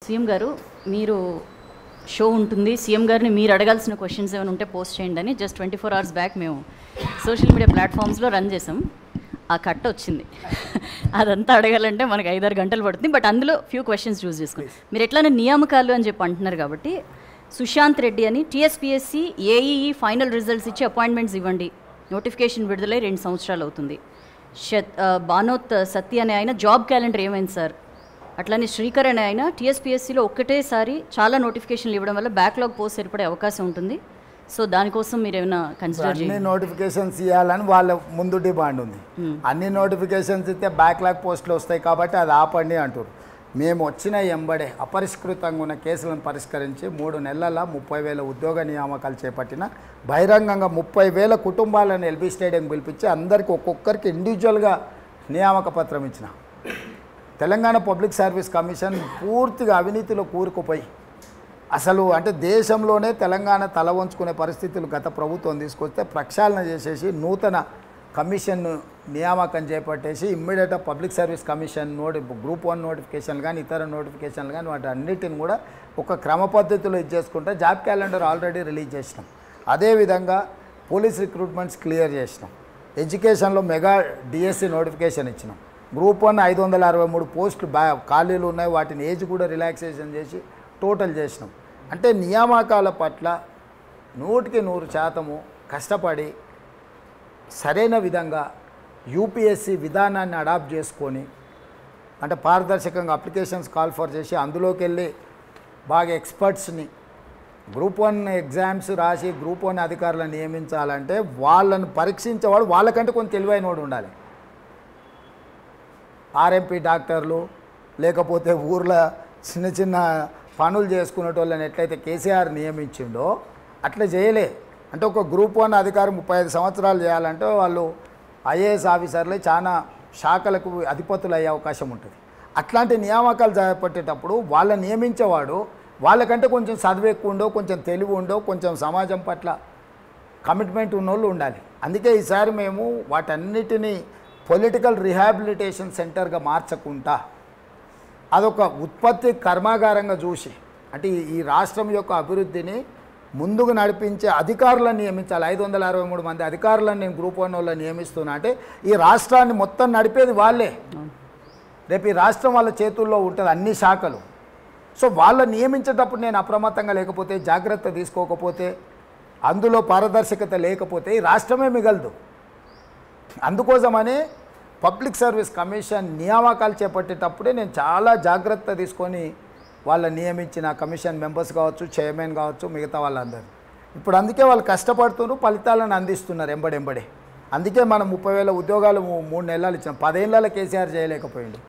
CM గారు మీరు show ఉంటుంది, సీఎం గారిని మీరు అడగాల్సిన క్వశ్చన్స్ ఏమైనా ఉంటే పోస్ట్ చేయండి అని జస్ట్ 24 hours బ్యాక్ మేము సోషల్ మీడియా ప్లాట్ఫామ్స్లో రన్ చేసాం. ఆ కట్ వచ్చింది. అదంతా అడగాలంటే మనకు 5-6 గంటలు పడుతుంది. బట్ అందులో ఫ్యూ క్వశ్చన్స్ చూస్ చేసుకోండి. మీరు ఎట్లానే నియామకాలు అని చెప్పి అంటున్నారు కాబట్టి, సుశాంత్ రెడ్డి అని టీఎస్పీఎస్సీ ఏఈఈ ఫైనల్ రిజల్ట్స్ ఇచ్చి అపాయింట్మెంట్స్ ఇవ్వండి, నోటిఫికేషన్ విడుదలై 2 సంవత్సరాలు అవుతుంది. బానోత్ సత్య అనే ఆయన జాబ్ క్యాలెండర్ ఏమైంది సార్? అట్లానే శ్రీకర్ అనే ఆయన టీఎస్పీఎస్సీలో ఒక్కటేసారి చాలా నోటిఫికేషన్లు ఇవ్వడం వల్ల బ్యాక్లాగ్ పోస్ట్ ఏర్పడే అవకాశం ఉంటుంది. సో దానికోసం మీరు ఏమైనా కన్సిడర్ చేయండి. అన్ని నోటిఫికేషన్స్ ఇవ్వాలని వాళ్ళ ముందు డిమాండ్ ఉంది. అన్ని నోటిఫికేషన్స్ ఇస్తే బ్యాక్లాగ్ పోస్టులు వస్తాయి కాబట్టి అది ఆపండి అంటారు. మేము వచ్చిన ఎంబడే అపరిష్కృతంగా ఉన్న కేసులను పరిష్కరించి 3 నెలల 30,000 ఉద్యోగ నియామకాలు చేపట్టిన, బహిరంగంగా 30,000 కుటుంబాలను ఎల్బీ స్టేడియం పిలిపించి అందరికీ ఒక్కొక్కరికి ఇండివిజువల్గా నియామక పత్రం ఇచ్చిన. తెలంగాణ పబ్లిక్ సర్వీస్ కమిషన్ పూర్తిగా అవినీతిలో కూరుకుపోయి అసలు అంటే దేశంలోనే తెలంగాణ తల వంచుకునే పరిస్థితులు గత ప్రభుత్వం తీసుకొస్తే ప్రక్షాళన చేసేసి నూతన కమిషన్ నియామకం చేపట్టేసి ఇమ్మీడియట్గా పబ్లిక్ సర్వీస్ కమిషన్ గ్రూప్ 1 నోటిఫికేషన్లు కానీ ఇతర నోటిఫికేషన్లు కానీ వాటి అన్నిటిని కూడా ఒక క్రమ పద్ధతిలో ఇచ్చేసుకుంటే జాబ్ క్యాలెండర్ ఆల్రెడీ రిలీజ్ చేసినాం. అదేవిధంగా పోలీస్ రిక్రూట్మెంట్స్ క్లియర్ చేసినాం. ఎడ్యుకేషన్లో మెగా డిఎస్సి నోటిఫికేషన్ ఇచ్చినాం. గ్రూప్ 1 563 పోస్టులు ఖాళీలు ఉన్నాయి, వాటిని ఏజ్ కూడా రిలాక్సేషన్ చేసి టోటల్ చేసినాం. అంటే నియామకాల పట్ల 100% కష్టపడి సరైన విధంగా యూపీఎస్సీ విధానాన్ని అడాప్ట్ చేసుకొని అంటే పారదర్శకంగా అప్లికేషన్స్ కాల్ ఫర్ చేసి అందులోకి వెళ్ళి బాగా ఎక్స్పర్ట్స్ని గ్రూప్ 1 ఎగ్జామ్స్ రాసి గ్రూప్ 1 అధికారులను నియమించాలంటే వాళ్ళను పరీక్షించేవాడు వాళ్ళకంటే కొంచెం తెలివైనవాడు ఉండాలి. ఆర్ఎంపీ డాక్టర్లు లేకపోతే ఊర్లో చిన్న చిన్న పనులు చేసుకునేటోళ్ళని ఎట్లయితే కేసీఆర్ నియమించిండో అట్లా చేయలే. అంటే ఒక గ్రూప్ 1 అధికారి 35 సంవత్సరాలు చేయాలంటే వాళ్ళు ఐఏఎస్ ఆఫీసర్లే చాలా శాఖలకు అధిపతులు అయ్యే అవకాశం ఉంటుంది. అట్లాంటి నియామకాలు చేపట్టేటప్పుడు వాళ్ళని నియమించేవాడు వాళ్ళకంటే కొంచెం చదువు ఎక్కువ ఉండో, కొంచెం తెలివి ఉండో, కొంచెం సమాజం పట్ల కమిట్మెంట్ ఉన్నోళ్ళు ఉండాలి. అందుకే ఈసారి మేము వాటన్నిటినీ పొలిటికల్ రిహాబిలిటేషన్ సెంటర్గా మార్చకుండా అదొక ఉత్పత్తి కర్మాగారంగా చూసి అంటే ఈ రాష్ట్రం యొక్క అభివృద్ధిని ముందుకు నడిపించే అధికారులను నియమించాలి. 563 మంది అధికారులను నేను గ్రూప్ 1 వాళ్ళని నియమిస్తున్నా అంటే ఈ రాష్ట్రాన్ని మొత్తం నడిపేది వాళ్ళే. రేపు ఈ రాష్ట్రం వాళ్ళ చేతుల్లో ఉంటుంది అన్ని శాఖలు. సో వాళ్ళని నియమించేటప్పుడు నేను అప్రమత్తంగా లేకపోతే, జాగ్రత్త తీసుకోకపోతే, అందులో పారదర్శకత లేకపోతే ఈ రాష్ట్రమే మిగలదు. అందుకోసమనే పబ్లిక్ సర్వీస్ కమిషన్ నియామకాలు చేపట్టేటప్పుడే నేను చాలా జాగ్రత్త తీసుకొని వాళ్ళని నియమించిన కమిషన్ మెంబర్స్ కావచ్చు, చైర్మన్ కావచ్చు, మిగతా వాళ్ళందరూ ఇప్పుడు అందుకే వాళ్ళు కష్టపడుతున్నారు, ఫలితాలను అందిస్తున్నారు ఎంబడెంబడే. అందుకే మనం 30,000 ఉద్యోగాలు 3 నెలలు ఇచ్చాం. 10 ఏళ్ళలో కేసీఆర్ చేయలేకపోయింది.